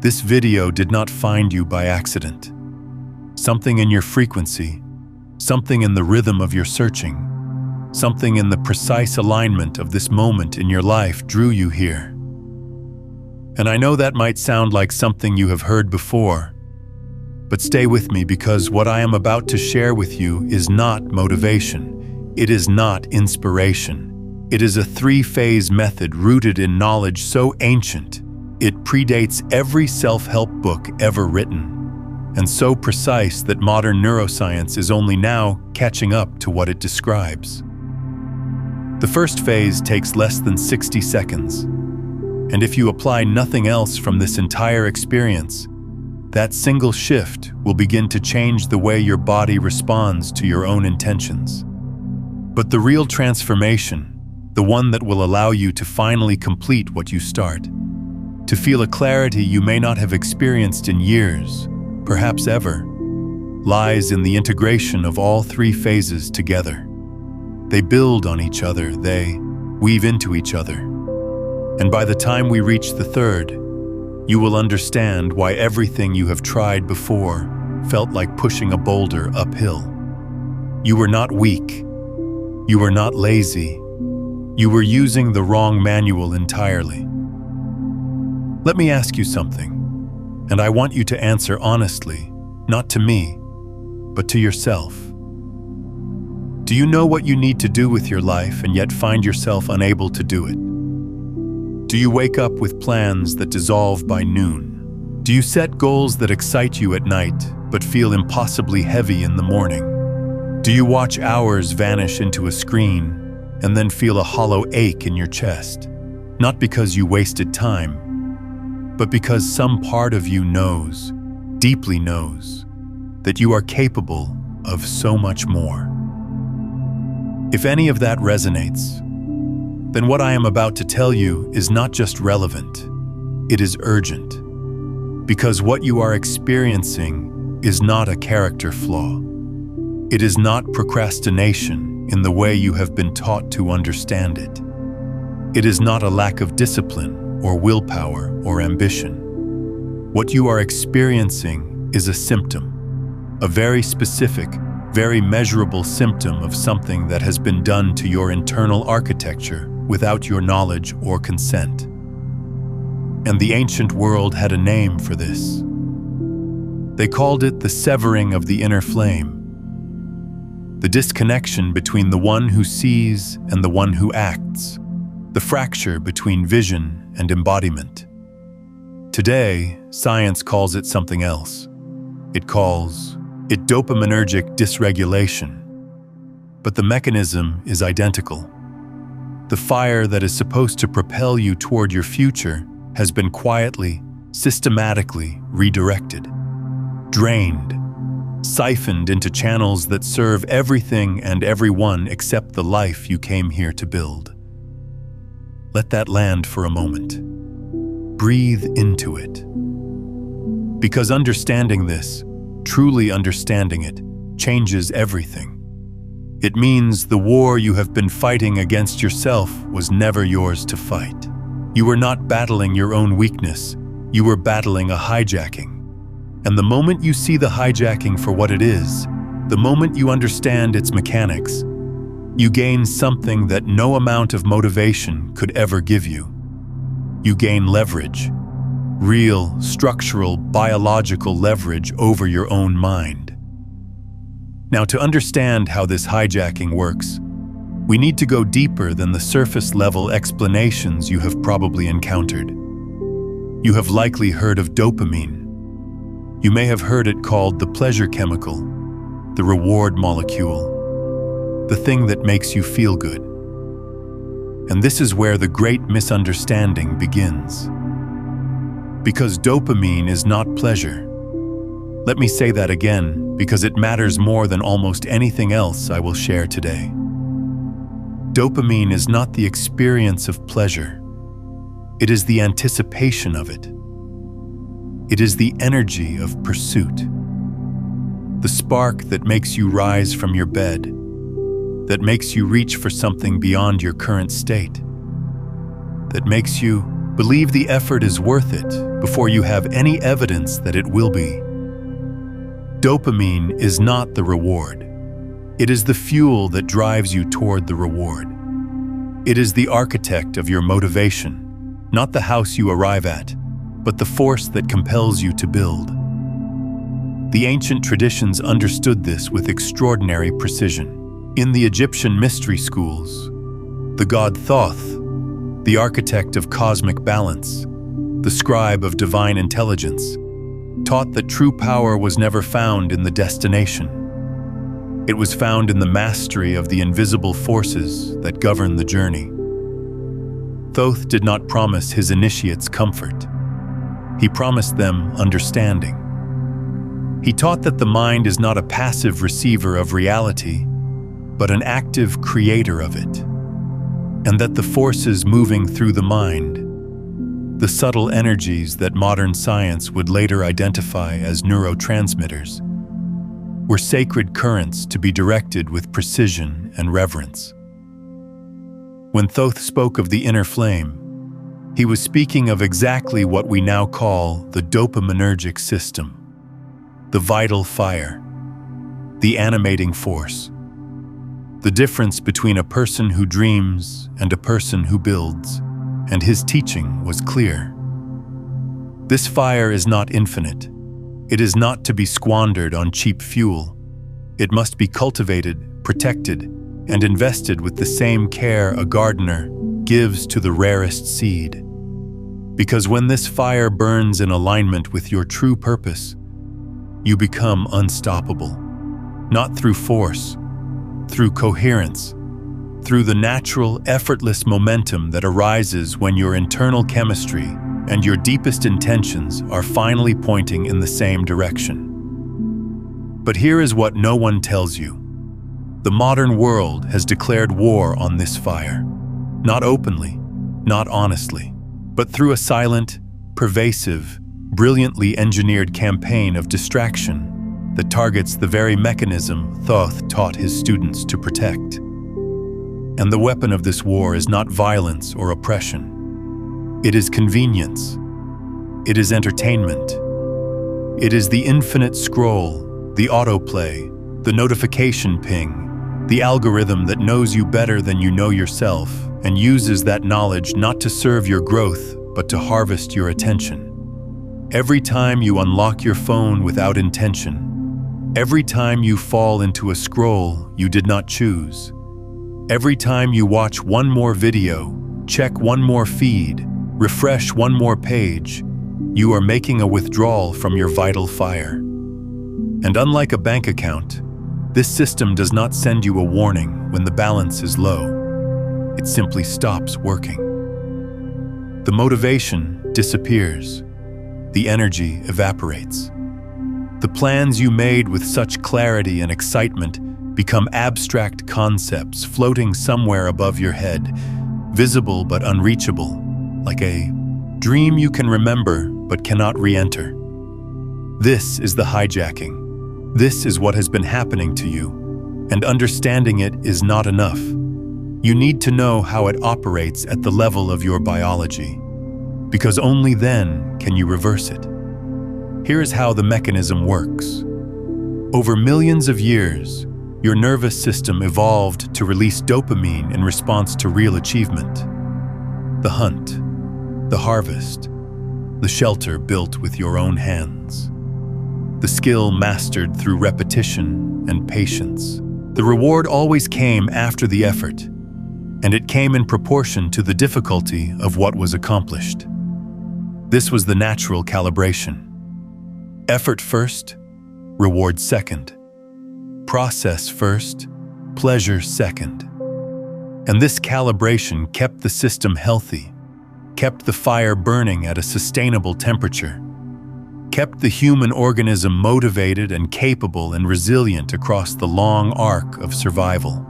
This video did not find you by accident. Something in your frequency, something in the rhythm of your searching, something in the precise alignment of this moment in your life drew you here. And I know that might sound like something you have heard before, but stay with me because what I am about to share with you is not motivation. It is not inspiration. It is a three-phase method rooted in knowledge so ancient, it predates every self-help book ever written, and so precise that modern neuroscience is only now catching up to what it describes. The first phase takes less than 60 seconds, and if you apply nothing else from this entire experience, that single shift will begin to change the way your body responds to your own intentions. But the real transformation, the one that will allow you to finally complete what you start, to feel a clarity you may not have experienced in years, perhaps ever, lies in the integration of all three phases together. They build on each other, they weave into each other. And by the time we reach the third, you will understand why everything you have tried before felt like pushing a boulder uphill. You were not weak. You were not lazy. You were using the wrong manual entirely. Let me ask you something, and I want you to answer honestly, not to me, but to yourself. Do you know what you need to do with your life and yet find yourself unable to do it? Do you wake up with plans that dissolve by noon? Do you set goals that excite you at night but feel impossibly heavy in the morning? Do you watch hours vanish into a screen and then feel a hollow ache in your chest? Not because you wasted time, but because some part of you knows, deeply knows, that you are capable of so much more. If any of that resonates, then what I am about to tell you is not just relevant, it is urgent. Because what you are experiencing is not a character flaw. It is not procrastination in the way you have been taught to understand it. It is not a lack of discipline or willpower or ambition. What you are experiencing is a symptom, a very specific, very measurable symptom of something that has been done to your internal architecture without your knowledge or consent. And the ancient world had a name for this. They called it the severing of the inner flame, the disconnection between the one who sees and the one who acts, the fracture between vision and embodiment. Today, science calls it something else. It calls it dopaminergic dysregulation. But the mechanism is identical. The fire that is supposed to propel you toward your future has been quietly, systematically redirected, drained, siphoned into channels that serve everything and everyone except the life you came here to build. Let that land for a moment. Breathe into it. Because understanding this, truly understanding it, changes everything. It means the war you have been fighting against yourself was never yours to fight. You were not battling your own weakness, you were battling a hijacking. And the moment you see the hijacking for what it is, the moment you understand its mechanics, you gain something that no amount of motivation could ever give you. You gain leverage, real, structural, biological leverage over your own mind. Now, to understand how this hijacking works, we need to go deeper than the surface-level explanations you have probably encountered. You have likely heard of dopamine. You may have heard it called the pleasure chemical, the reward molecule, the thing that makes you feel good. And this is where the great misunderstanding begins. Because dopamine is not pleasure. Let me say that again, because it matters more than almost anything else I will share today. Dopamine is not the experience of pleasure. It is the anticipation of it. It is the energy of pursuit. The spark that makes you rise from your bed, that makes you reach for something beyond your current state, that makes you Believe the effort is worth it before you have any evidence that it will be. Dopamine is not the reward. It is the fuel that drives you toward the reward. It is the architect of your motivation, not the house you arrive at, but the force that compels you to build. The ancient traditions understood this with extraordinary precision. In the Egyptian mystery schools, the god Thoth, the architect of cosmic balance, the scribe of divine intelligence, taught that true power was never found in the destination. It was found in the mastery of the invisible forces that govern the journey. Thoth did not promise his initiates comfort. He promised them understanding. He taught that the mind is not a passive receiver of reality, but an active creator of it, and that the forces moving through the mind, the subtle energies that modern science would later identify as neurotransmitters, were sacred currents to be directed with precision and reverence. When Thoth spoke of the inner flame, he was speaking of exactly what we now call the dopaminergic system, the vital fire, the animating force, the difference between a person who dreams and a person who builds, and his teaching was clear. This fire is not infinite. It is not to be squandered on cheap fuel. It must be cultivated, protected, and invested with the same care a gardener gives to the rarest seed. Because when this fire burns in alignment with your true purpose, you become unstoppable, not through force, through coherence, through the natural, effortless momentum that arises when your internal chemistry and your deepest intentions are finally pointing in the same direction. But here is what no one tells you. The modern world has declared war on this fire, not openly, not honestly, but through a silent, pervasive, brilliantly engineered campaign of distraction that targets the very mechanism Thoth taught his students to protect. And the weapon of this war is not violence or oppression. It is convenience. It is entertainment. It is the infinite scroll, the autoplay, the notification ping, the algorithm that knows you better than you know yourself and uses that knowledge not to serve your growth, but to harvest your attention. Every time you unlock your phone without intention, every time you fall into a scroll you did not choose, every time you watch one more video, check one more feed, refresh one more page, you are making a withdrawal from your vital fire. And unlike a bank account, this system does not send you a warning when the balance is low. It simply stops working. The motivation disappears. The energy evaporates. The plans you made with such clarity and excitement become abstract concepts floating somewhere above your head, visible but unreachable, like a dream you can remember but cannot re-enter. This is the hijacking. This is what has been happening to you, and understanding it is not enough. You need to know how it operates at the level of your biology, because only then can you reverse it. Here is how the mechanism works. Over millions of years, your nervous system evolved to release dopamine in response to real achievement. The hunt, the harvest, the shelter built with your own hands, the skill mastered through repetition and patience. The reward always came after the effort, and it came in proportion to the difficulty of what was accomplished. This was the natural calibration. Effort first, reward second. Process first, pleasure second. And this calibration kept the system healthy, kept the fire burning at a sustainable temperature, kept the human organism motivated and capable and resilient across the long arc of survival.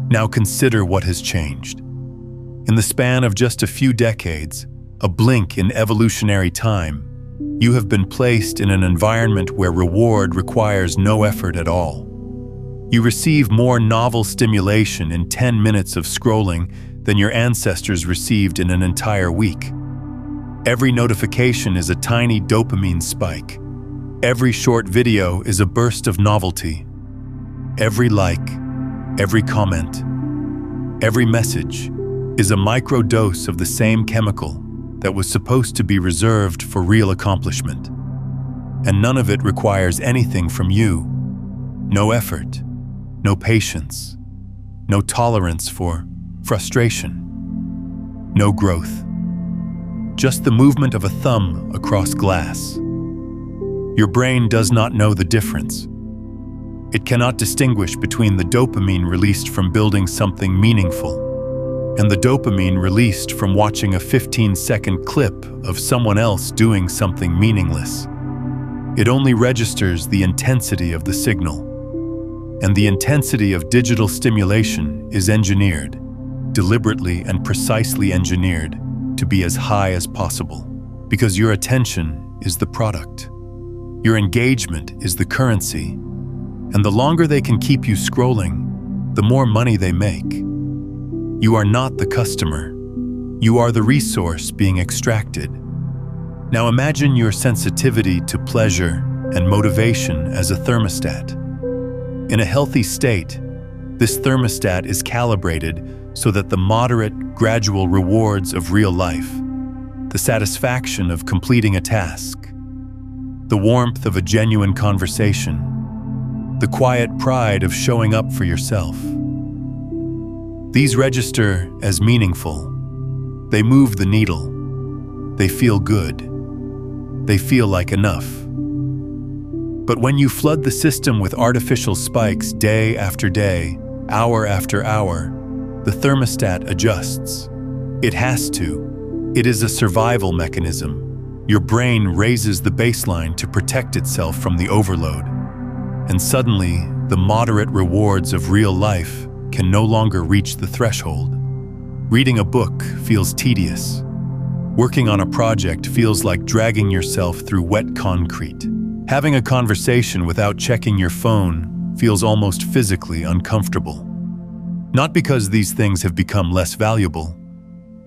Now consider what has changed. In the span of just a few decades, a blink in evolutionary time, you have been placed in an environment where reward requires no effort at all. You receive more novel stimulation in 10 minutes of scrolling than your ancestors received in an entire week. Every notification is a tiny dopamine spike. Every short video is a burst of novelty. Every like, every comment, every message is a microdose of the same chemical that was supposed to be reserved for real accomplishment. And none of it requires anything from you. No effort, no patience, no tolerance for frustration, no growth. Just the movement of a thumb across glass. Your brain does not know the difference. It cannot distinguish between the dopamine released from building something meaningful and the dopamine released from watching a 15-second clip of someone else doing something meaningless. It only registers the intensity of the signal. And the intensity of digital stimulation is engineered, deliberately and precisely engineered, to be as high as possible, because your attention is the product. Your engagement is the currency, and the longer they can keep you scrolling, the more money they make. You are not the customer. You are the resource being extracted. Now imagine your sensitivity to pleasure and motivation as a thermostat. In a healthy state, this thermostat is calibrated so that the moderate, gradual rewards of real life, the satisfaction of completing a task, the warmth of a genuine conversation, the quiet pride of showing up for yourself. These register as meaningful. They move the needle. They feel good. They feel like enough. But when you flood the system with artificial spikes day after day, hour after hour, the thermostat adjusts. It has to. It is a survival mechanism. Your brain raises the baseline to protect itself from the overload. And suddenly, the moderate rewards of real life can no longer reach the threshold. Reading a book feels tedious. Working on a project feels like dragging yourself through wet concrete. Having a conversation without checking your phone feels almost physically uncomfortable. Not because these things have become less valuable,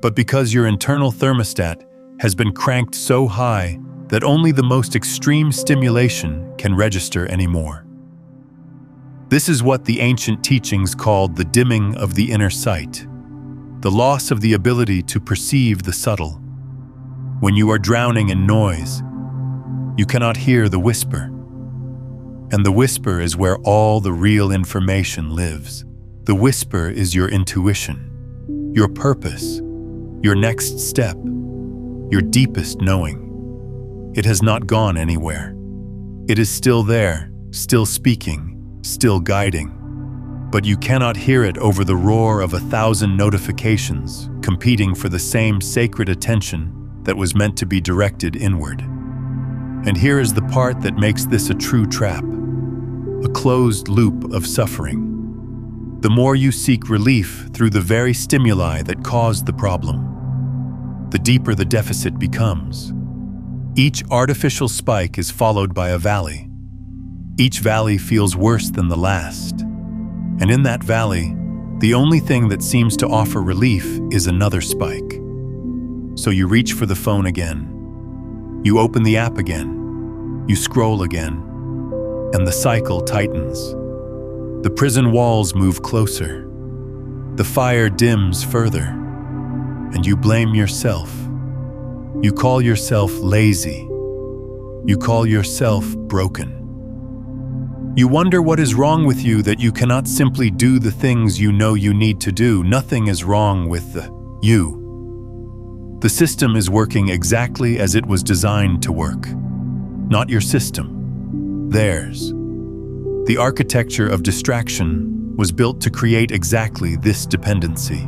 but because your internal thermostat has been cranked so high that only the most extreme stimulation can register anymore. This is what the ancient teachings called the dimming of the inner sight, the loss of the ability to perceive the subtle. When you are drowning in noise, you cannot hear the whisper. And the whisper is where all the real information lives. The whisper is your intuition, your purpose, your next step, your deepest knowing. It has not gone anywhere. It is still there, still speaking, still guiding. But you cannot hear it over the roar of 1,000 notifications competing for the same sacred attention that was meant to be directed inward. And here is the part that makes this a true trap, a closed loop of suffering. The more you seek relief through the very stimuli that caused the problem, the deeper the deficit becomes. Each artificial spike is followed by a valley. Each valley feels worse than the last. And in that valley, the only thing that seems to offer relief is another spike. So you reach for the phone again. You open the app again. You scroll again. And the cycle tightens. The prison walls move closer. The fire dims further. And you blame yourself. You call yourself lazy. You call yourself broken. You wonder what is wrong with you that you cannot simply do the things you know you need to do. Nothing is wrong with the you. The system is working exactly as it was designed to work. Not your system. Theirs. The architecture of distraction was built to create exactly this dependency.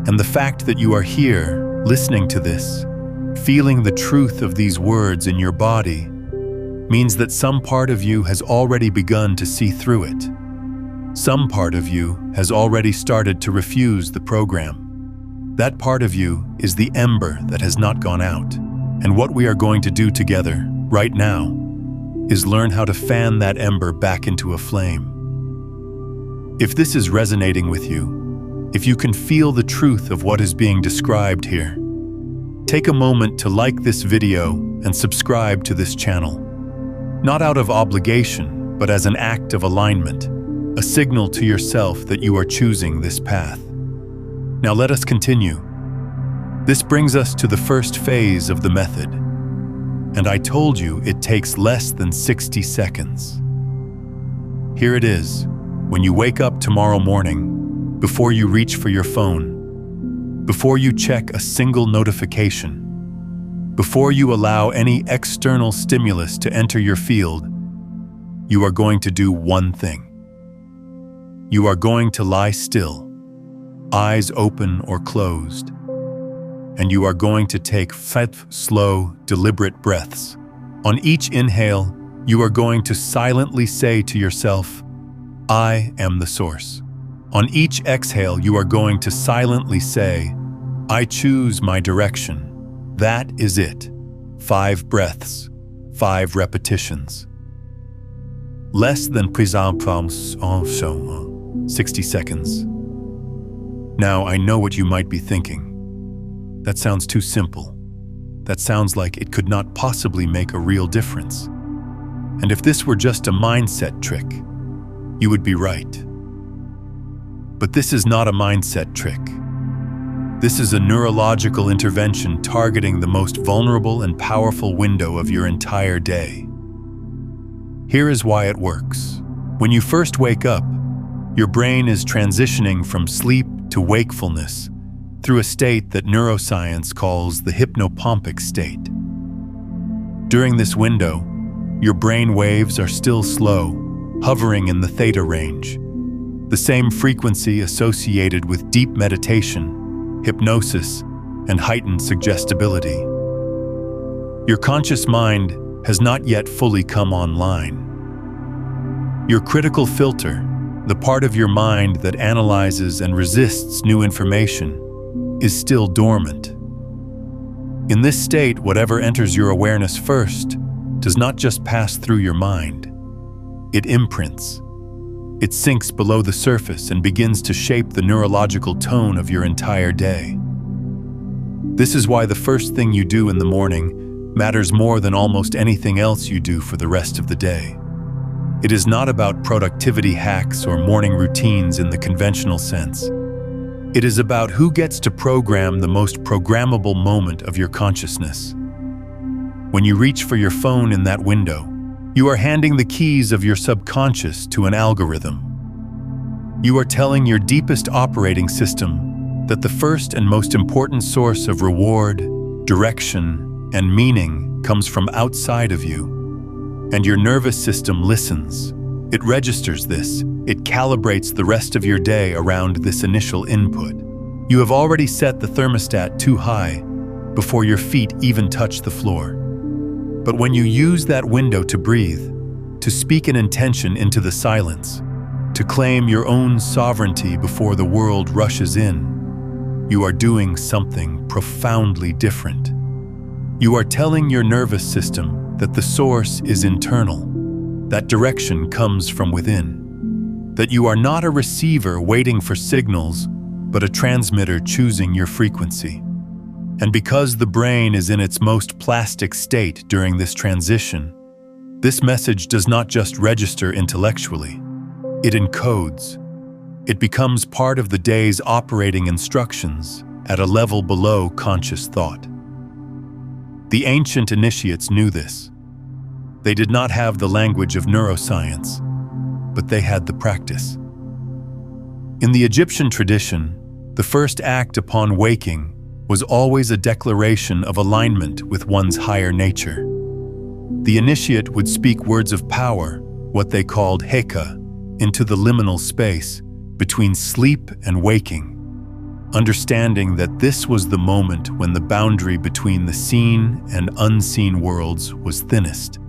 And the fact that you are here, listening to this, feeling the truth of these words in your body, means that some part of you has already begun to see through it. Some part of you has already started to refuse the program. That part of you is the ember that has not gone out. And what we are going to do together, right now, is learn how to fan that ember back into a flame. If this is resonating with you, if you can feel the truth of what is being described here, take a moment to like this video and subscribe to this channel. Not out of obligation, but as an act of alignment, a signal to yourself that you are choosing this path. Now let us continue. This brings us to the first phase of the method. And I told you it takes less than 60 seconds. Here it is. When you wake up tomorrow morning, before you reach for your phone, before you check a single notification, before you allow any external stimulus to enter your field, you are going to do one thing. You are going to lie still, eyes open or closed, and you are going to take slow, deliberate breaths. On each inhale, you are going to silently say to yourself, I am the source. On each exhale, you are going to silently say, I choose my direction. That is it. 5 breaths, 5 repetitions. Less than 60 seconds. Now, I know what you might be thinking. That sounds too simple. That sounds like it could not possibly make a real difference. And if this were just a mindset trick, you would be right. But this is not a mindset trick. This is a neurological intervention targeting the most vulnerable and powerful window of your entire day. Here is why it works. When you first wake up, your brain is transitioning from sleep to wakefulness through a state that neuroscience calls the hypnopompic state. During this window, your brain waves are still slow, hovering in the theta range, the same frequency associated with deep meditation, hypnosis, and heightened suggestibility. Your conscious mind has not yet fully come online. Your critical filter, the part of your mind that analyzes and resists new information, is still dormant. In this state, whatever enters your awareness first does not just pass through your mind. It imprints. It sinks below the surface and begins to shape the neurological tone of your entire day. This is why the first thing you do in the morning matters more than almost anything else you do for the rest of the day. It is not about productivity hacks or morning routines in the conventional sense. It is about who gets to program the most programmable moment of your consciousness. When you reach for your phone in that window, you are handing the keys of your subconscious to an algorithm. You are telling your deepest operating system that the first and most important source of reward, direction, and meaning comes from outside of you. And your nervous system listens. It registers this. It calibrates the rest of your day around this initial input. You have already set the thermostat too high before your feet even touch the floor. But when you use that window to breathe, to speak an intention into the silence, to claim your own sovereignty before the world rushes in, you are doing something profoundly different. You are telling your nervous system that the source is internal, that direction comes from within, that you are not a receiver waiting for signals, but a transmitter choosing your frequency. And because the brain is in its most plastic state during this transition, this message does not just register intellectually, it encodes. It becomes part of the day's operating instructions at a level below conscious thought. The ancient initiates knew this. They did not have the language of neuroscience, but they had the practice. In the Egyptian tradition, the first act upon waking was always a declaration of alignment with one's higher nature. The initiate would speak words of power, what they called heka, into the liminal space between sleep and waking, understanding that this was the moment when the boundary between the seen and unseen worlds was thinnest.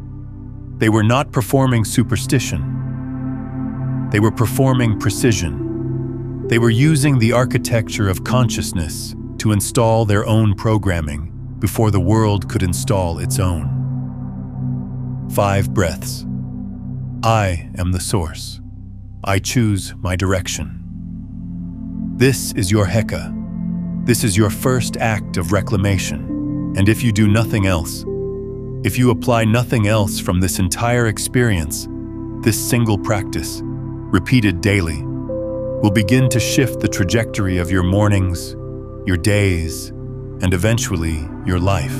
They were not performing superstition. They were performing precision. They were using the architecture of consciousness to install their own programming before the world could install its own. 5 breaths. I am the source. I choose my direction. This is your Heka. This is your first act of reclamation. And if you do nothing else, if you apply nothing else from this entire experience, this single practice, repeated daily, will begin to shift the trajectory of your mornings, your days, and eventually your life.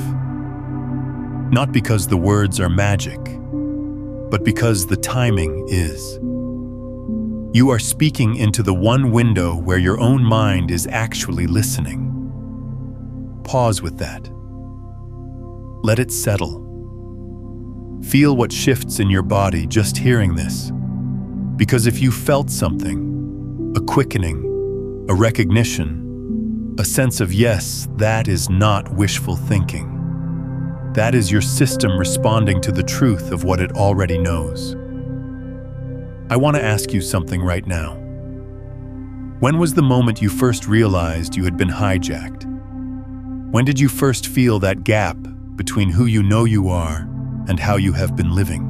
Not because the words are magic, but because the timing is. You are speaking into the one window where your own mind is actually listening. Pause with that. Let it settle. Feel what shifts in your body just hearing this. Because if you felt something, a quickening, a recognition, a sense of yes, that is not wishful thinking. That is your system responding to the truth of what it already knows. I want to ask you something right now. When was the moment you first realized you had been hijacked? When did you first feel that gap between who you know you are and how you have been living?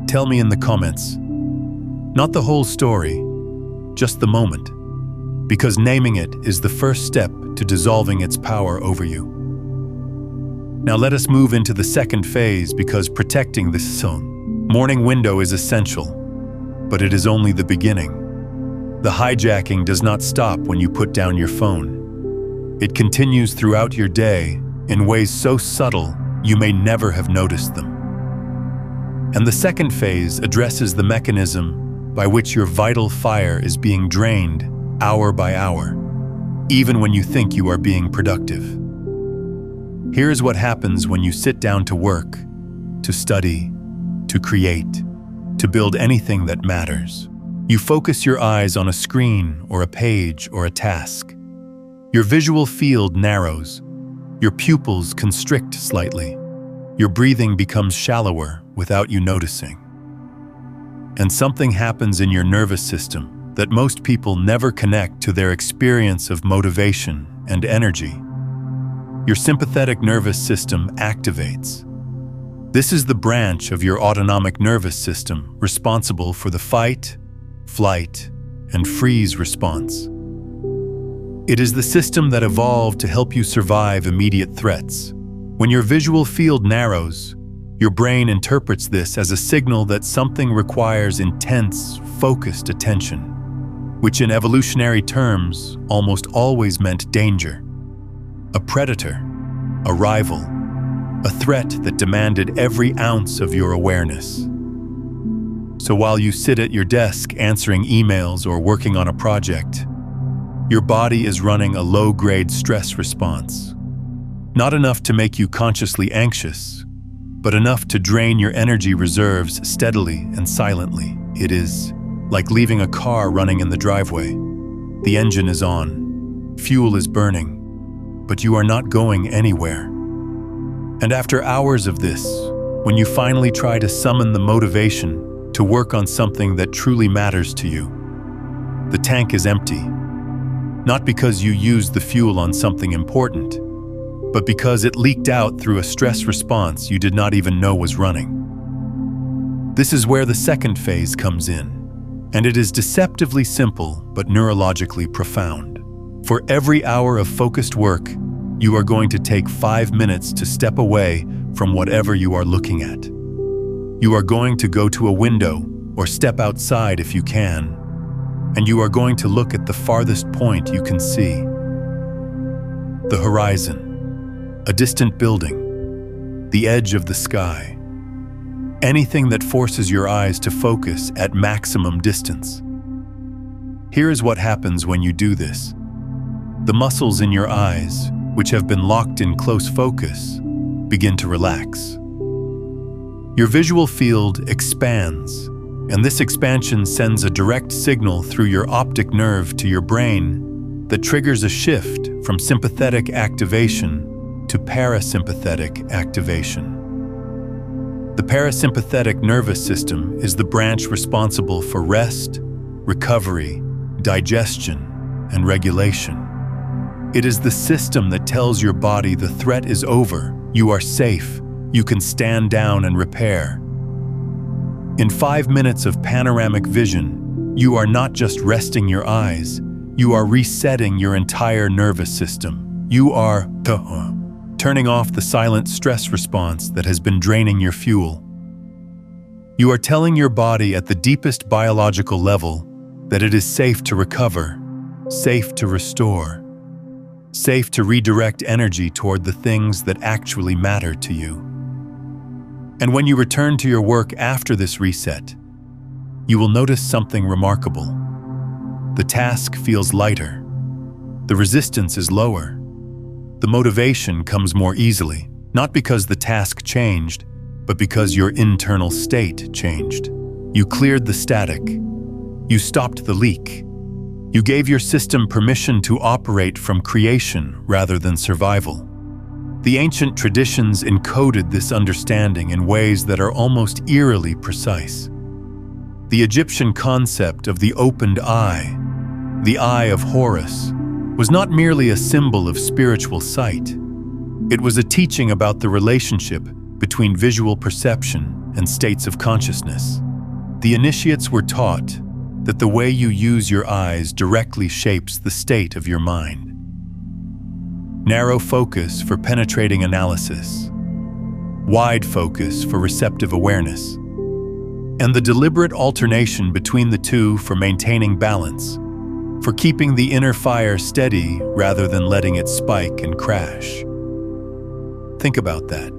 Tell me in the comments. Not the whole story, just the moment. Because naming it is the first step to dissolving its power over you. Now let us move into the second phase, because protecting this morning window is essential, but it is only the beginning. The hijacking does not stop when you put down your phone. It continues throughout your day in ways so subtle you may never have noticed them. And the second phase addresses the mechanism by which your vital fire is being drained hour by hour, even when you think you are being productive. Here's what happens when you sit down to work, to study, to create, to build anything that matters. You focus your eyes on a screen or a page or a task. Your visual field narrows. Your pupils constrict slightly. Your breathing becomes shallower without you noticing. And something happens in your nervous system that most people never connect to their experience of motivation and energy. Your sympathetic nervous system activates. This is the branch of your autonomic nervous system responsible for the fight, flight, and freeze response. It is the system that evolved to help you survive immediate threats. When your visual field narrows, your brain interprets this as a signal that something requires intense, focused attention, which in evolutionary terms almost always meant danger. A predator, a rival, a threat that demanded every ounce of your awareness. So while you sit at your desk answering emails or working on a project, your body is running a low-grade stress response. Not enough to make you consciously anxious, but enough to drain your energy reserves steadily and silently. It is like leaving a car running in the driveway. The engine is on, fuel is burning, but you are not going anywhere. And after hours of this, when you finally try to summon the motivation to work on something that truly matters to you, the tank is empty. Not because you used the fuel on something important, but because it leaked out through a stress response you did not even know was running. This is where the second phase comes in, and it is deceptively simple but neurologically profound. For every hour of focused work, you are going to take 5 minutes to step away from whatever you are looking at. You are going to go to a window or step outside if you can, and you are going to look at the farthest point you can see. The horizon, a distant building, the edge of the sky. Anything that forces your eyes to focus at maximum distance. Here is what happens when you do this. The muscles in your eyes, which have been locked in close focus, begin to relax. Your visual field expands, and this expansion sends a direct signal through your optic nerve to your brain that triggers a shift from sympathetic activation to parasympathetic activation. The parasympathetic nervous system is the branch responsible for rest, recovery, digestion, and regulation. It is the system that tells your body the threat is over, you are safe, you can stand down and repair. In 5 minutes of panoramic vision, you are not just resting your eyes, You are resetting your entire nervous system. You are turning off the silent stress response that has been draining your fuel. You are telling your body at the deepest biological level that it is safe to recover, safe to restore, safe to redirect energy toward the things that actually matter to you. And when you return to your work after this reset, you will notice something remarkable. The task feels lighter. The resistance is lower. The motivation comes more easily, not because the task changed, but because your internal state changed. You cleared the static. You stopped the leak. You gave your system permission to operate from creation rather than survival. The ancient traditions encoded this understanding in ways that are almost eerily precise. The Egyptian concept of the opened eye, the Eye of Horus, was not merely a symbol of spiritual sight. It was a teaching about the relationship between visual perception and states of consciousness. The initiates were taught that the way you use your eyes directly shapes the state of your mind. Narrow focus for penetrating analysis, wide focus for receptive awareness, and the deliberate alternation between the two for maintaining balance, for keeping the inner fire steady rather than letting it spike and crash. Think about that.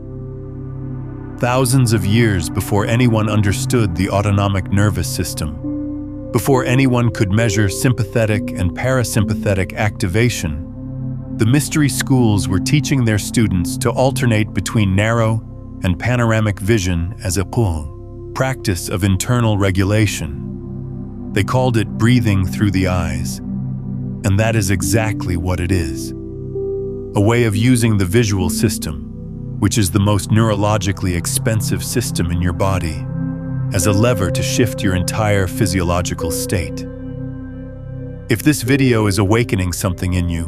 Thousands of years before anyone understood the autonomic nervous system, before anyone could measure sympathetic and parasympathetic activation, the mystery schools were teaching their students to alternate between narrow and panoramic vision as a practice of internal regulation. They called it breathing through the eyes, and that is exactly what it is. A way of using the visual system, which is the most neurologically expensive system in your body, as a lever to shift your entire physiological state. If this video is awakening something in you,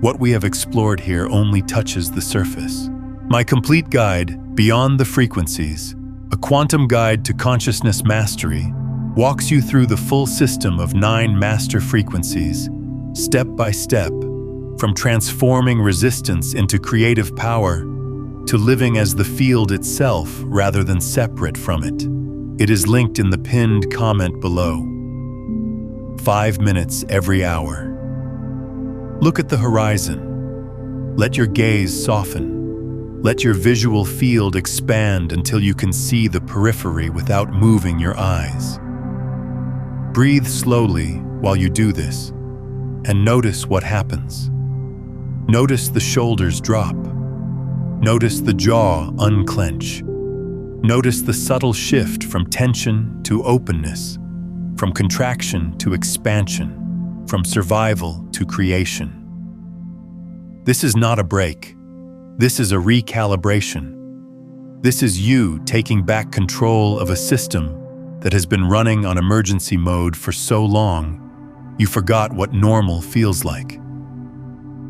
what we have explored here only touches the surface. My complete guide, Beyond the Frequencies, a quantum guide to consciousness mastery, walks you through the full system of 9 master frequencies, step by step, from transforming resistance into creative power to living as the field itself rather than separate from it. It is linked in the pinned comment below. 5 minutes every hour. Look at the horizon. Let your gaze soften. Let your visual field expand until you can see the periphery without moving your eyes. Breathe slowly while you do this, and notice what happens. Notice the shoulders drop. Notice the jaw unclench. Notice the subtle shift from tension to openness, from contraction to expansion, from survival to creation. This is not a break. This is a recalibration. This is you taking back control of a system that has been running on emergency mode for so long, you forgot what normal feels like.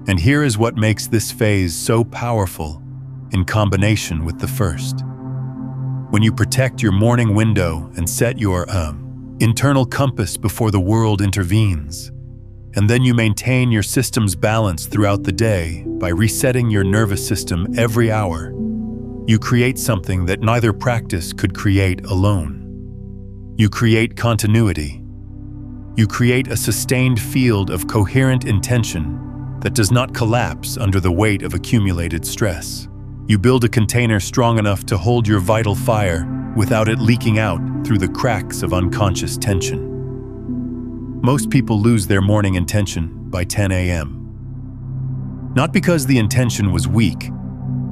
And here is what makes this phase so powerful in combination with the first. When you protect your morning window and set your internal compass before the world intervenes, and then you maintain your system's balance throughout the day by resetting your nervous system every hour, you create something that neither practice could create alone. You create continuity. You create a sustained field of coherent intention that does not collapse under the weight of accumulated stress. You build a container strong enough to hold your vital fire without it leaking out through the cracks of unconscious tension. Most people lose their morning intention by 10 a.m. Not because the intention was weak,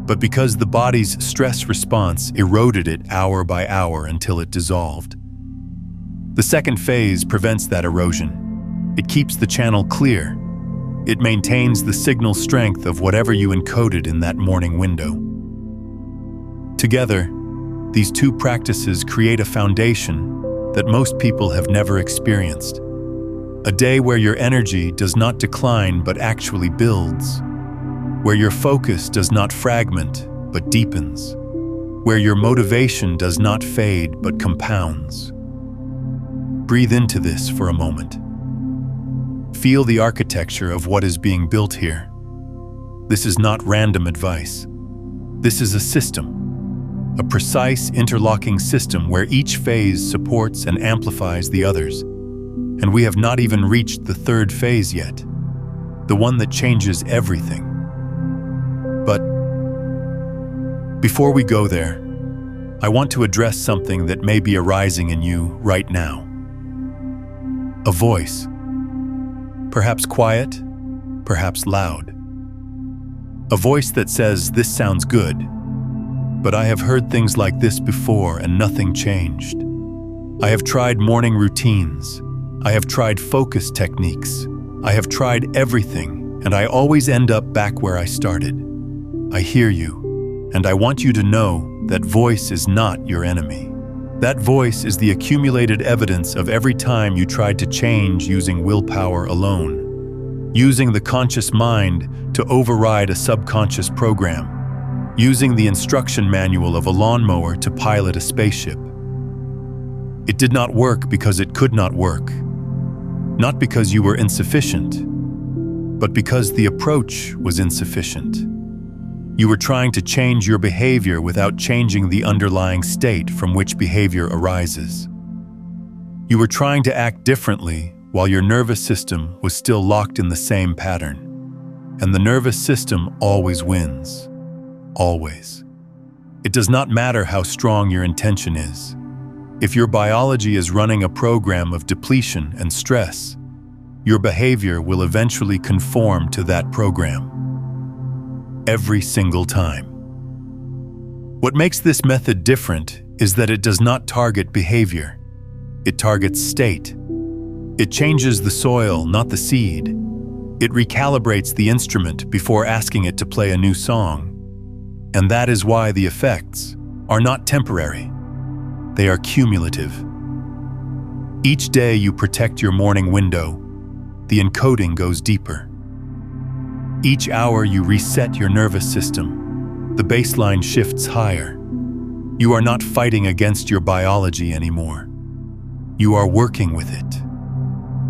but because the body's stress response eroded it hour by hour until it dissolved. The second phase prevents that erosion. It keeps the channel clear. It maintains the signal strength of whatever you encoded in that morning window. Together, these two practices create a foundation that most people have never experienced. A day where your energy does not decline but actually builds. Where your focus does not fragment but deepens. Where your motivation does not fade but compounds. Breathe into this for a moment. Feel the architecture of what is being built here. This is not random advice. This is a system, a precise interlocking system where each phase supports and amplifies the others. And we have not even reached the third phase yet, the one that changes everything. But before we go there, I want to address something that may be arising in you right now. A voice. Perhaps quiet, perhaps loud. A voice that says, "This sounds good, but I have heard things like this before and nothing changed. I have tried morning routines. I have tried focus techniques. I have tried everything, and I always end up back where I started." I hear you, and I want you to know that voice is not your enemy. That voice is the accumulated evidence of every time you tried to change using willpower alone, using the conscious mind to override a subconscious program, using the instruction manual of a lawnmower to pilot a spaceship. It did not work because it could not work, not because you were insufficient, but because the approach was insufficient. You were trying to change your behavior without changing the underlying state from which behavior arises. You were trying to act differently while your nervous system was still locked in the same pattern. And the nervous system always wins. Always. It does not matter how strong your intention is. If your biology is running a program of depletion and stress, your behavior will eventually conform to that program. Every single time. What makes this method different is that it does not target behavior. It targets state. It changes the soil, not the seed. It recalibrates the instrument before asking it to play a new song. And that is why the effects are not temporary. They are cumulative. Each day you protect your morning window, the encoding goes deeper. Each hour you reset your nervous system, the baseline shifts higher. You are not fighting against your biology anymore. You are working with it.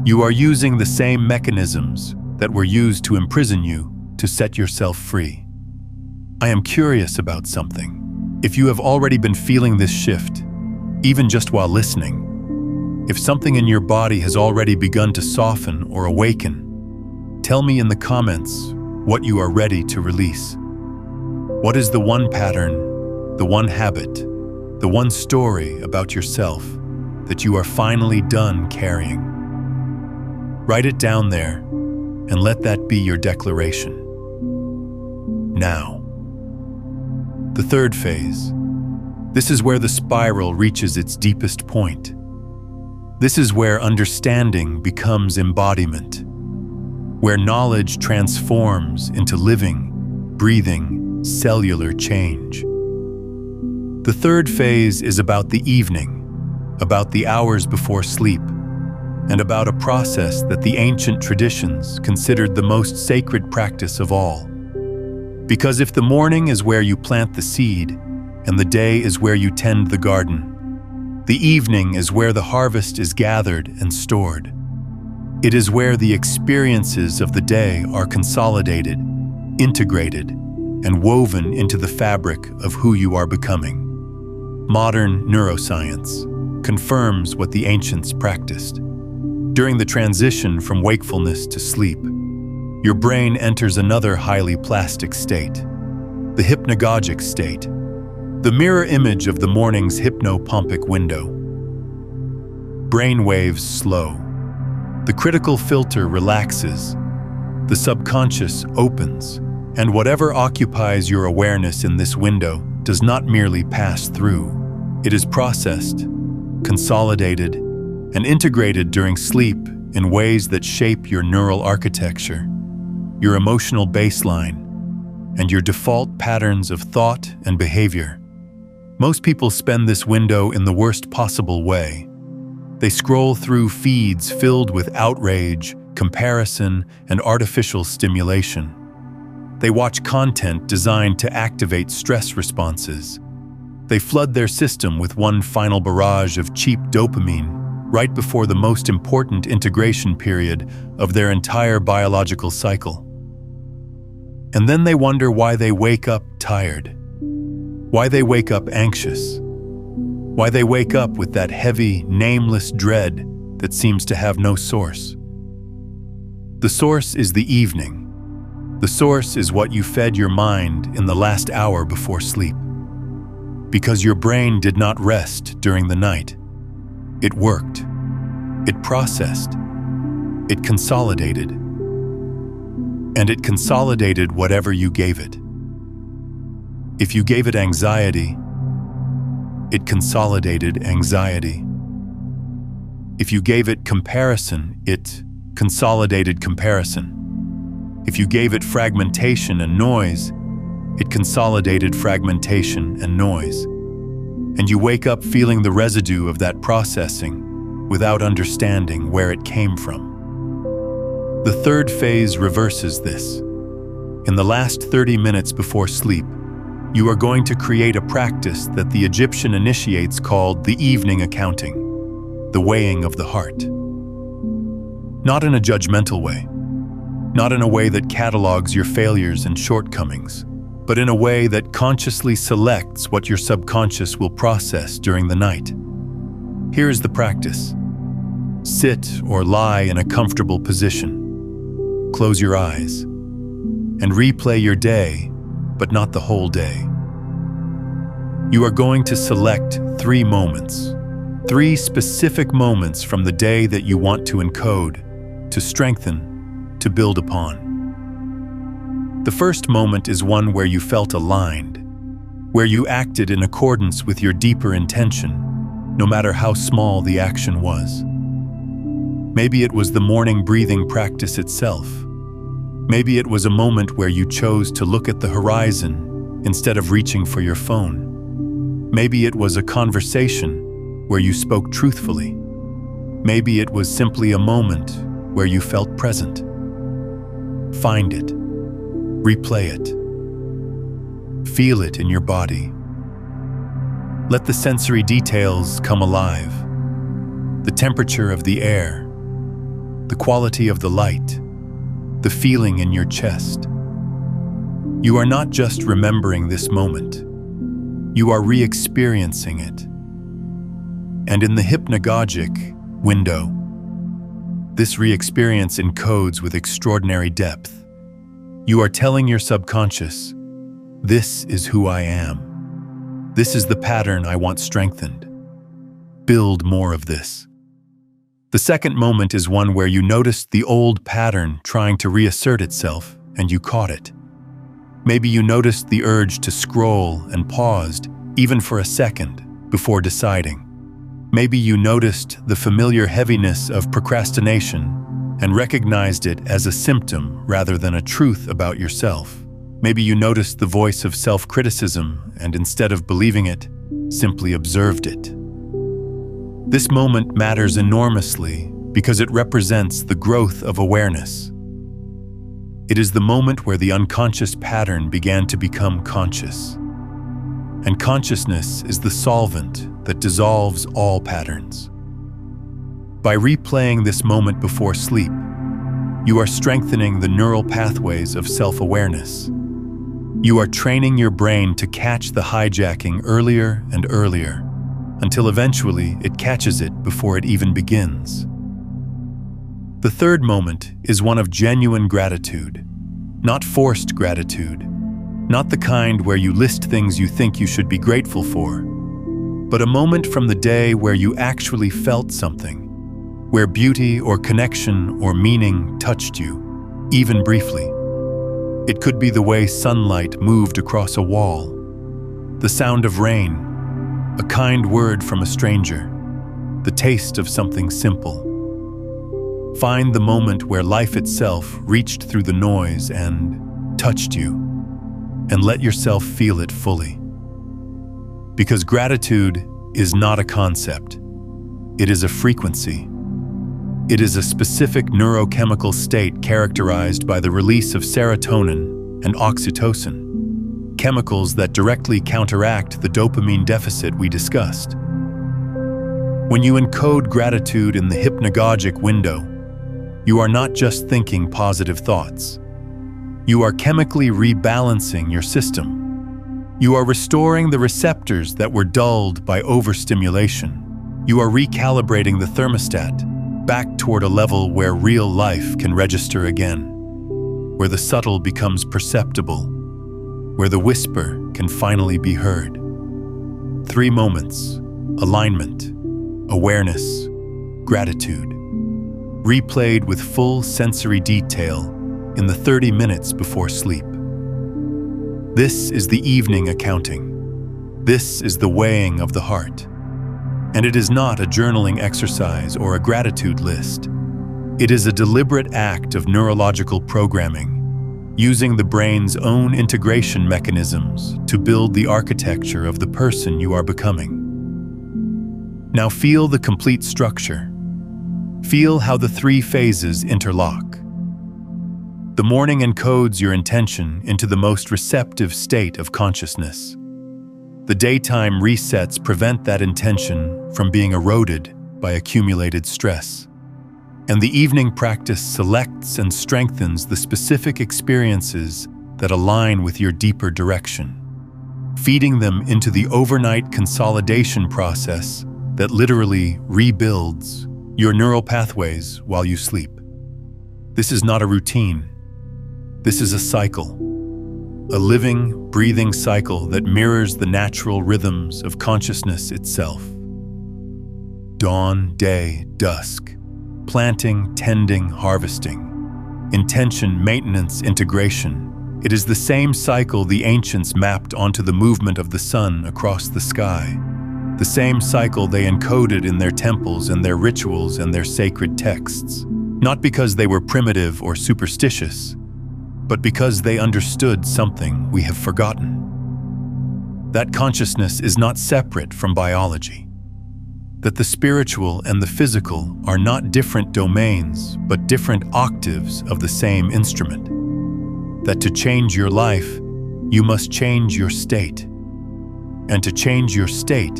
You are using the same mechanisms that were used to imprison you to set yourself free. I am curious about something. If you have already been feeling this shift, even just while listening, if something in your body has already begun to soften or awaken, tell me in the comments what you are ready to release. What is the one pattern, the one habit, the one story about yourself that you are finally done carrying? Write it down there and let that be your declaration. Now, the third phase. This is where the spiral reaches its deepest point. This is where understanding becomes embodiment, where knowledge transforms into living, breathing, cellular change. The third phase is about the evening, about the hours before sleep, and about a process that the ancient traditions considered the most sacred practice of all. Because if the morning is where you plant the seed, and the day is where you tend the garden, the evening is where the harvest is gathered and stored. It is where the experiences of the day are consolidated, integrated, and woven into the fabric of who you are becoming. Modern neuroscience confirms what the ancients practiced. During the transition from wakefulness to sleep, your brain enters another highly plastic state, the hypnagogic state, the mirror image of the morning's hypnopompic window. Brain waves slow. The critical filter relaxes, the subconscious opens, and whatever occupies your awareness in this window does not merely pass through. It is processed, consolidated, and integrated during sleep in ways that shape your neural architecture, your emotional baseline, and your default patterns of thought and behavior. Most people spend this window in the worst possible way. They scroll through feeds filled with outrage, comparison, and artificial stimulation. They watch content designed to activate stress responses. They flood their system with one final barrage of cheap dopamine, right before the most important integration period of their entire biological cycle. And then they wonder why they wake up tired, why they wake up anxious, why they wake up with that heavy, nameless dread that seems to have no source. The source is the evening. The source is what you fed your mind in the last hour before sleep. Because your brain did not rest during the night. It worked. It processed. It consolidated. And it consolidated whatever you gave it. If you gave it anxiety, it consolidated anxiety. If you gave it comparison, it consolidated comparison. If you gave it fragmentation and noise, it consolidated fragmentation and noise. And you wake up feeling the residue of that processing without understanding where it came from. The third phase reverses this. In the last 30 minutes before sleep, you are going to create a practice that the Egyptian initiates called the evening accounting, the weighing of the heart. Not in a judgmental way, not in a way that catalogs your failures and shortcomings, but in a way that consciously selects what your subconscious will process during the night. Here is the practice. Sit or lie in a comfortable position. Close your eyes and replay your day, but not the whole day. You are going to select 3 moments, 3 specific moments from the day that you want to encode, to strengthen, to build upon. The first moment is one where you felt aligned, where you acted in accordance with your deeper intention, no matter how small the action was. Maybe it was the morning breathing practice itself. Maybe it was a moment where you chose to look at the horizon instead of reaching for your phone. Maybe it was a conversation where you spoke truthfully. Maybe it was simply a moment where you felt present. Find it. Replay it. Feel it in your body. Let the sensory details come alive. The temperature of the air, the quality of the light, the feeling in your chest. You are not just remembering this moment. You are re-experiencing it. And in the hypnagogic window, this re-experience encodes with extraordinary depth. You are telling your subconscious, this is who I am. This is the pattern I want strengthened. Build more of this. The second moment is one where you noticed the old pattern trying to reassert itself, and you caught it. Maybe you noticed the urge to scroll and paused, even for a second, before deciding. Maybe you noticed the familiar heaviness of procrastination and recognized it as a symptom rather than a truth about yourself. Maybe you noticed the voice of self-criticism and instead of believing it, simply observed it. This moment matters enormously because it represents the growth of awareness. It is the moment where the unconscious pattern began to become conscious. And consciousness is the solvent that dissolves all patterns. By replaying this moment before sleep, you are strengthening the neural pathways of self-awareness. You are training your brain to catch the hijacking earlier and earlier, until eventually it catches it before it even begins. The third moment is one of genuine gratitude, not forced gratitude, not the kind where you list things you think you should be grateful for, but a moment from the day where you actually felt something, where beauty or connection or meaning touched you, even briefly. It could be the way sunlight moved across a wall, the sound of rain, a kind word from a stranger, the taste of something simple. Find the moment where life itself reached through the noise and touched you, and let yourself feel it fully. Because gratitude is not a concept, it is a frequency. It is a specific neurochemical state characterized by the release of serotonin and oxytocin, chemicals that directly counteract the dopamine deficit we discussed. When you encode gratitude in the hypnagogic window, you are not just thinking positive thoughts. You are chemically rebalancing your system. You are restoring the receptors that were dulled by overstimulation. You are recalibrating the thermostat back toward a level where real life can register again, where the subtle becomes perceptible, where the whisper can finally be heard. 3 moments: alignment, awareness, gratitude, replayed with full sensory detail in the 30 minutes before sleep. This is the evening accounting. This is the weighing of the heart. And it is not a journaling exercise or a gratitude list. It is a deliberate act of neurological programming, using the brain's own integration mechanisms to build the architecture of the person you are becoming. Now feel the complete structure. Feel how the 3 phases interlock. The morning encodes your intention into the most receptive state of consciousness. The daytime resets prevent that intention from being eroded by accumulated stress. And the evening practice selects and strengthens the specific experiences that align with your deeper direction, feeding them into the overnight consolidation process that literally rebuilds your neural pathways while you sleep. This is not a routine. This is a cycle, a living, breathing cycle that mirrors the natural rhythms of consciousness itself. Dawn, day, dusk, planting, tending, harvesting, intention, maintenance, integration. It is the same cycle the ancients mapped onto the movement of the sun across the sky, the same cycle they encoded in their temples and their rituals and their sacred texts, not because they were primitive or superstitious, but because they understood something we have forgotten. That consciousness is not separate from biology, that the spiritual and the physical are not different domains, but different octaves of the same instrument, that to change your life, you must change your state, and to change your state,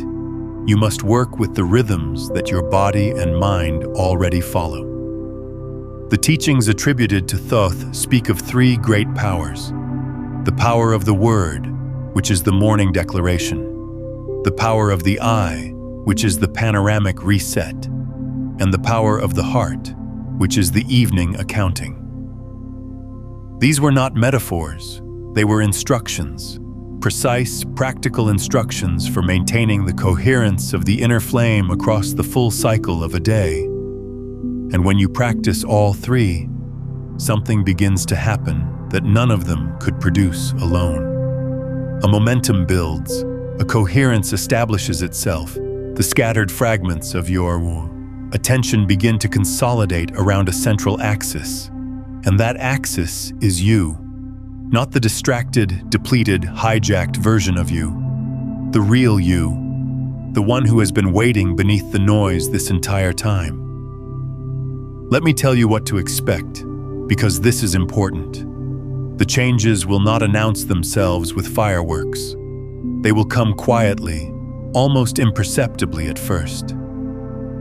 you must work with the rhythms that your body and mind already follow. The teachings attributed to Thoth speak of 3 great powers: the power of the word, which is the morning declaration, the power of the eye, which is the panoramic reset, and the power of the heart, which is the evening accounting. These were not metaphors, they were instructions, precise, practical instructions for maintaining the coherence of the inner flame across the full cycle of a day. And when you practice all 3, something begins to happen that none of them could produce alone. A momentum builds, a coherence establishes itself. The scattered fragments of your attention begin to consolidate around a central axis. And that axis is you, not the distracted, depleted, hijacked version of you, the real you, the one who has been waiting beneath the noise this entire time. Let me tell you what to expect, because this is important. The changes will not announce themselves with fireworks. They will come quietly, almost imperceptibly at first.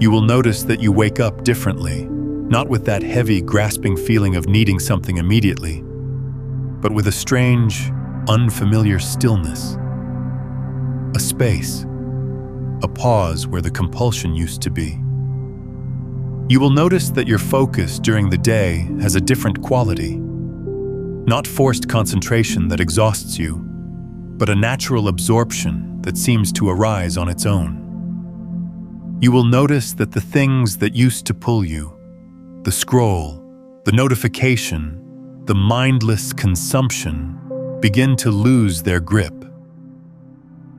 You will notice that you wake up differently, not with that heavy, grasping feeling of needing something immediately, but with a strange, unfamiliar stillness. A space, a pause where the compulsion used to be. You will notice that your focus during the day has a different quality. Not forced concentration that exhausts you, but a natural absorption that seems to arise on its own. You will notice that the things that used to pull you, the scroll, the notification, the mindless consumption, begin to lose their grip.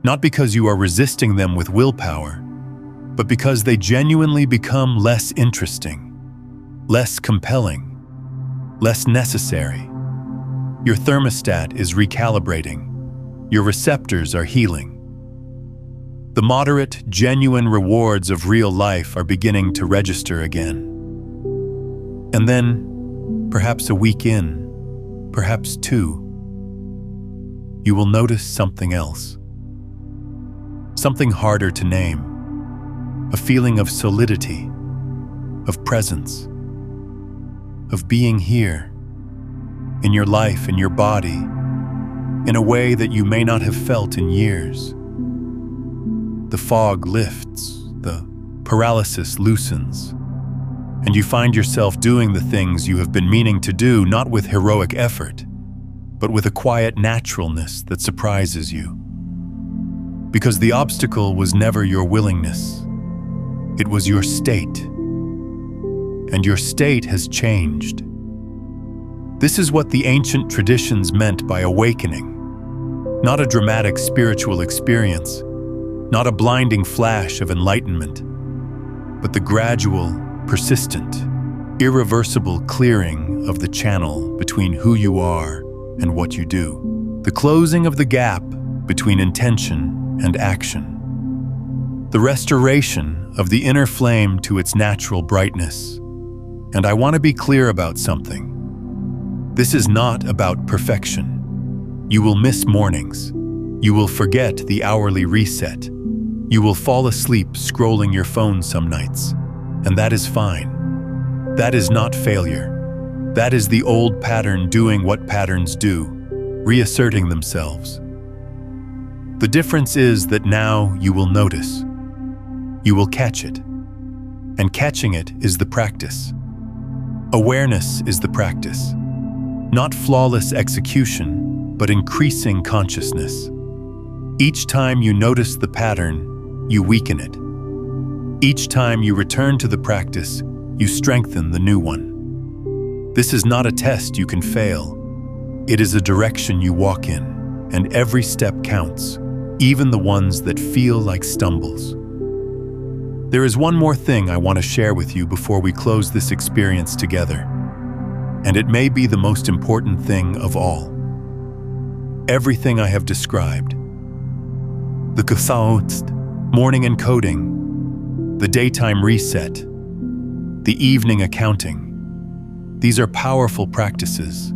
Not because you are resisting them with willpower, but because they genuinely become less interesting, less compelling, less necessary. Your thermostat is recalibrating. Your receptors are healing. The moderate, genuine rewards of real life are beginning to register again. And then, perhaps a week in, perhaps 2, you will notice something else. Something harder to name. a feeling of solidity, of presence, of being here, in your life, in your body, in a way that you may not have felt in years. The fog lifts, the paralysis loosens, and you find yourself doing the things you have been meaning to do, not with heroic effort, but with a quiet naturalness that surprises you. Because the obstacle was never your willingness, it was your state. And your state has changed. This is what the ancient traditions meant by awakening. Not a dramatic spiritual experience, not a blinding flash of enlightenment, but the gradual, persistent, irreversible clearing of the channel between who you are and what you do. The closing of the gap between intention and action. The restoration of the inner flame to its natural brightness. And I want to be clear about something. This is not about perfection. You will miss mornings. You will forget the hourly reset. You will fall asleep scrolling your phone some nights. And that is fine. That is not failure. That is the old pattern doing what patterns do, reasserting themselves. The difference is that now you will notice. You will catch it. And catching it is the practice. Awareness is the practice. Not flawless execution, but increasing consciousness. Each time you notice the pattern, you weaken it. Each time you return to the practice, you strengthen the new one. This is not a test you can fail. It is a direction you walk in, and every step counts, even the ones that feel like stumbles. There is one more thing I want to share with you before we close this experience together. And it may be the most important thing of all. Everything I have described, the Thoth, morning encoding, the daytime reset, the evening accounting, these are powerful practices.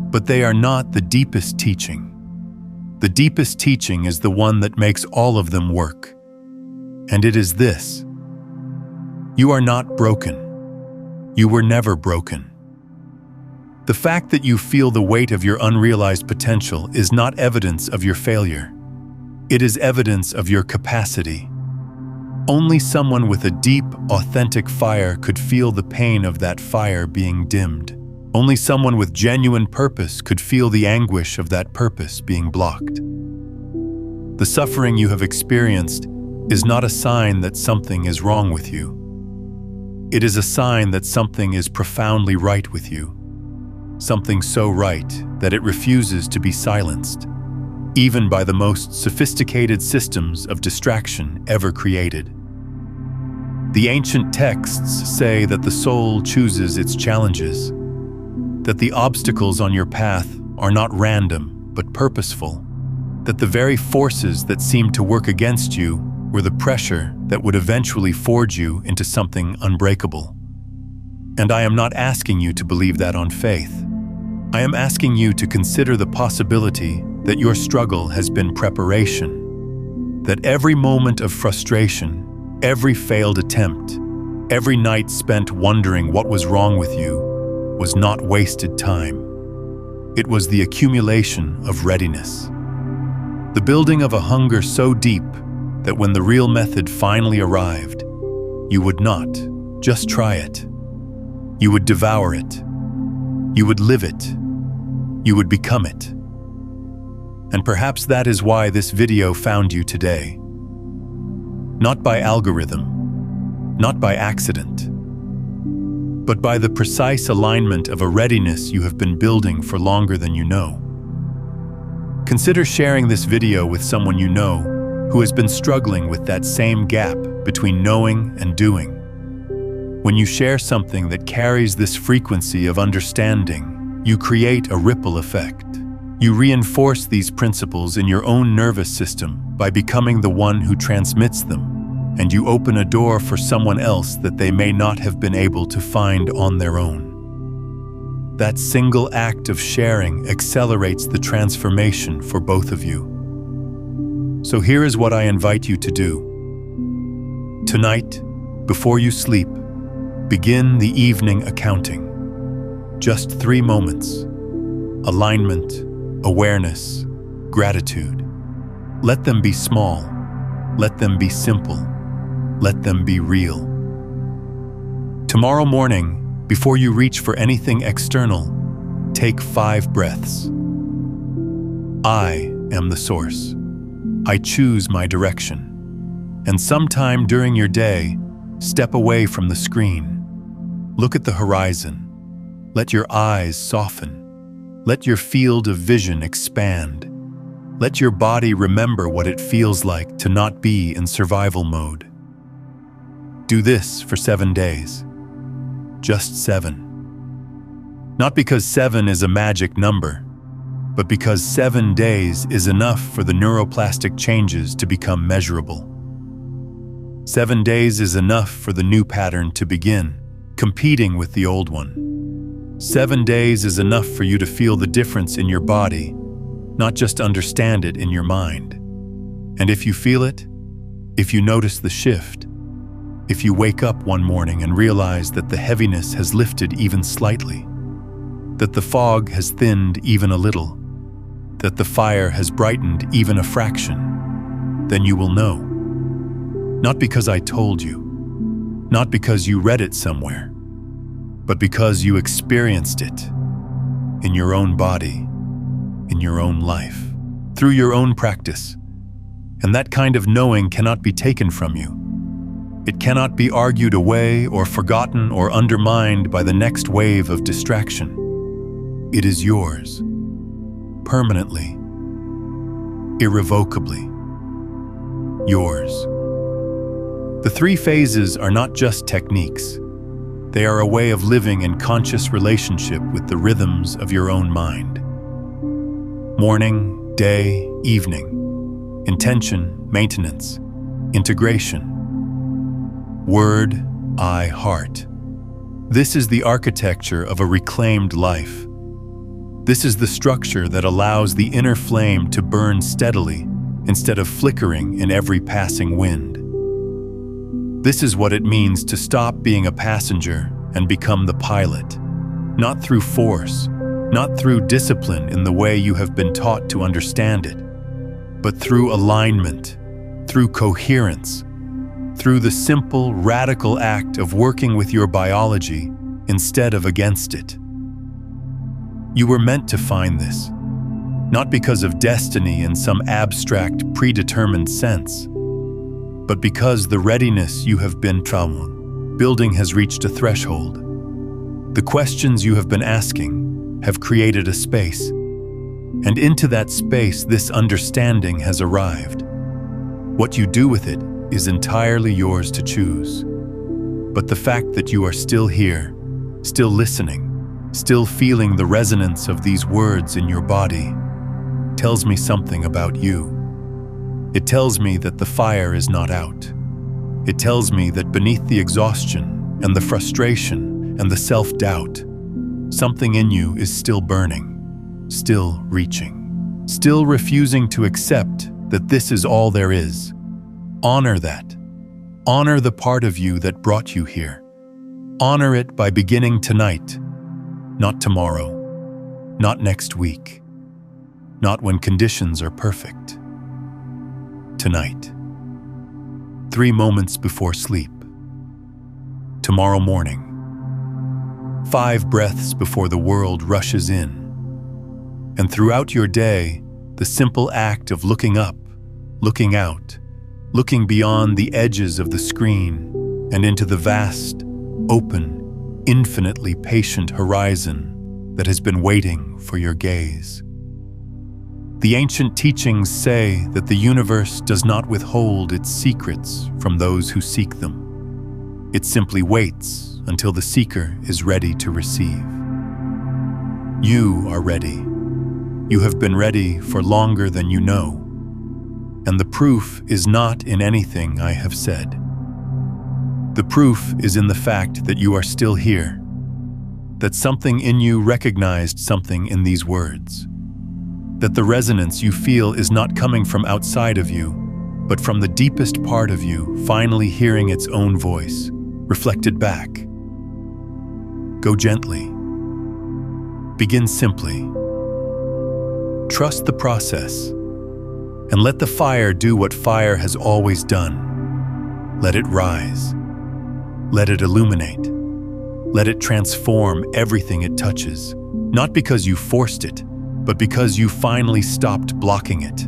But they are not the deepest teaching. The deepest teaching is the one that makes all of them work. And it is this: you are not broken. You were never broken. The fact that you feel the weight of your unrealized potential is not evidence of your failure. It is evidence of your capacity. Only someone with a deep, authentic fire could feel the pain of that fire being dimmed. Only someone with genuine purpose could feel the anguish of that purpose being blocked. The suffering you have experienced is not a sign that something is wrong with you. It is a sign that something is profoundly right with you. Something so right that it refuses to be silenced, even by the most sophisticated systems of distraction ever created. The ancient texts say that the soul chooses its challenges, that the obstacles on your path are not random but purposeful, that the very forces that seem to work against you were the pressure that would eventually forge you into something unbreakable. And I am not asking you to believe that on faith. I am asking you to consider the possibility that your struggle has been preparation, that every moment of frustration, every failed attempt, every night spent wondering what was wrong with you was not wasted time. It was the accumulation of readiness, the building of a hunger so deep that when the real method finally arrived, you would not just try it. You would devour it. You would live it. You would become it. And perhaps that is why this video found you today. Not by algorithm, not by accident, but by the precise alignment of a readiness you have been building for longer than you know. Consider sharing this video with someone you know who has been struggling with that same gap between knowing and doing. When you share something that carries this frequency of understanding, you create a ripple effect. You reinforce these principles in your own nervous system by becoming the one who transmits them, and you open a door for someone else that they may not have been able to find on their own. That single act of sharing accelerates the transformation for both of you. So here is what I invite you to do. Tonight, before you sleep, begin the evening accounting. Just 3 moments. Alignment, awareness, gratitude. Let them be small. Let them be simple. Let them be real. Tomorrow morning, before you reach for anything external, take 5 breaths. I am the source. I choose my direction. And sometime during your day, step away from the screen. Look at the horizon. Let your eyes soften. Let your field of vision expand. Let your body remember what it feels like to not be in survival mode. Do this for 7 days. Just 7. Not because 7 is a magic number, but because 7 days is enough for the neuroplastic changes to become measurable. 7 days is enough for the new pattern to begin, competing with the old one. 7 days is enough for you to feel the difference in your body, not just understand it in your mind. And if you feel it, if you notice the shift, if you wake up one morning and realize that the heaviness has lifted even slightly, that the fog has thinned even a little, that the fire has brightened even a fraction, then you will know. Not because I told you, not because you read it somewhere, but because you experienced it in your own body, in your own life, through your own practice. And that kind of knowing cannot be taken from you. It cannot be argued away or forgotten or undermined by the next wave of distraction. It is yours, permanently, irrevocably, yours. The 3 phases are not just techniques. They are a way of living in conscious relationship with the rhythms of your own mind. Morning, day, evening. Intention, maintenance, integration. Word, I, heart. This is the architecture of a reclaimed life. This is the structure that allows the inner flame to burn steadily instead of flickering in every passing wind. This is what it means to stop being a passenger and become the pilot, not through force, not through discipline in the way you have been taught to understand it, but through alignment, through coherence, through the simple, radical act of working with your biology instead of against it. You were meant to find this, not because of destiny in some abstract, predetermined sense, but because the readiness you have been building has reached a threshold. The questions you have been asking have created a space, and into that space this understanding has arrived. What you do with it is entirely yours to choose. But the fact that you are still here, still listening, still feeling the resonance of these words in your body, tells me something about you. It tells me that the fire is not out. It tells me that beneath the exhaustion and the frustration and the self-doubt, something in you is still burning, still reaching, still refusing to accept that this is all there is. Honor that. Honor the part of you that brought you here. Honor it by beginning tonight, not tomorrow, not next week, not when conditions are perfect. Tonight. 3 moments before sleep. Tomorrow morning. 5 breaths before the world rushes in. And throughout your day, the simple act of looking up, looking out, looking beyond the edges of the screen and into the vast, open, infinitely patient horizon that has been waiting for your gaze. The ancient teachings say that the universe does not withhold its secrets from those who seek them. It simply waits until the seeker is ready to receive. You are ready. You have been ready for longer than you know. And the proof is not in anything I have said. The proof is in the fact that you are still here, that something in you recognized something in these words, that the resonance you feel is not coming from outside of you, but from the deepest part of you finally hearing its own voice, reflected back. Go gently. Begin simply. Trust the process, and let the fire do what fire has always done. Let it rise. Let it illuminate. Let it transform everything it touches, not because you forced it, but because you finally stopped blocking it,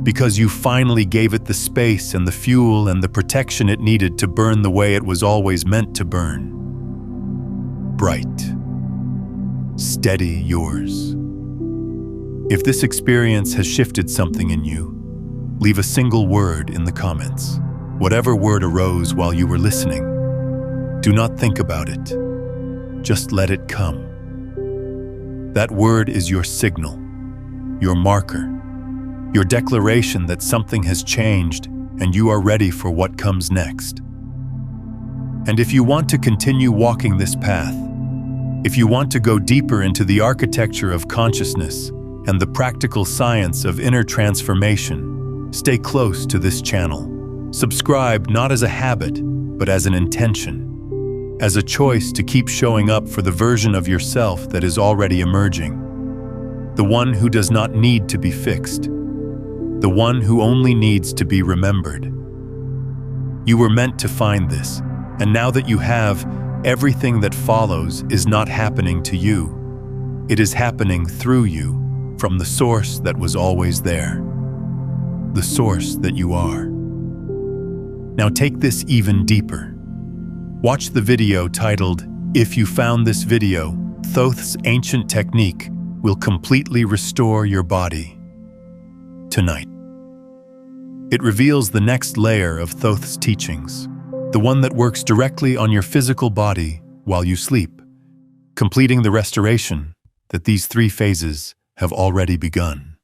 because you finally gave it the space and the fuel and the protection it needed to burn the way it was always meant to burn. Bright. Steady yours. If this experience has shifted something in you, leave a single word in the comments. Whatever word arose while you were listening, do not think about it. Just let it come. That word is your signal, your marker, your declaration that something has changed and you are ready for what comes next. And if you want to continue walking this path, if you want to go deeper into the architecture of consciousness and the practical science of inner transformation, stay close to this channel. Subscribe not as a habit, but as an intention, as a choice to keep showing up for the version of yourself that is already emerging, the one who does not need to be fixed, the one who only needs to be remembered. You were meant to find this, and now that you have, everything that follows is not happening to you. It is happening through you, from the source that was always there, the source that you are. Now take this even deeper. Watch the video titled, "If You Found This Video, Thoth's Ancient Technique Will Completely Restore Your Body." Tonight. It reveals the next layer of Thoth's teachings, the one that works directly on your physical body while you sleep, completing the restoration that these 3 phases have already begun.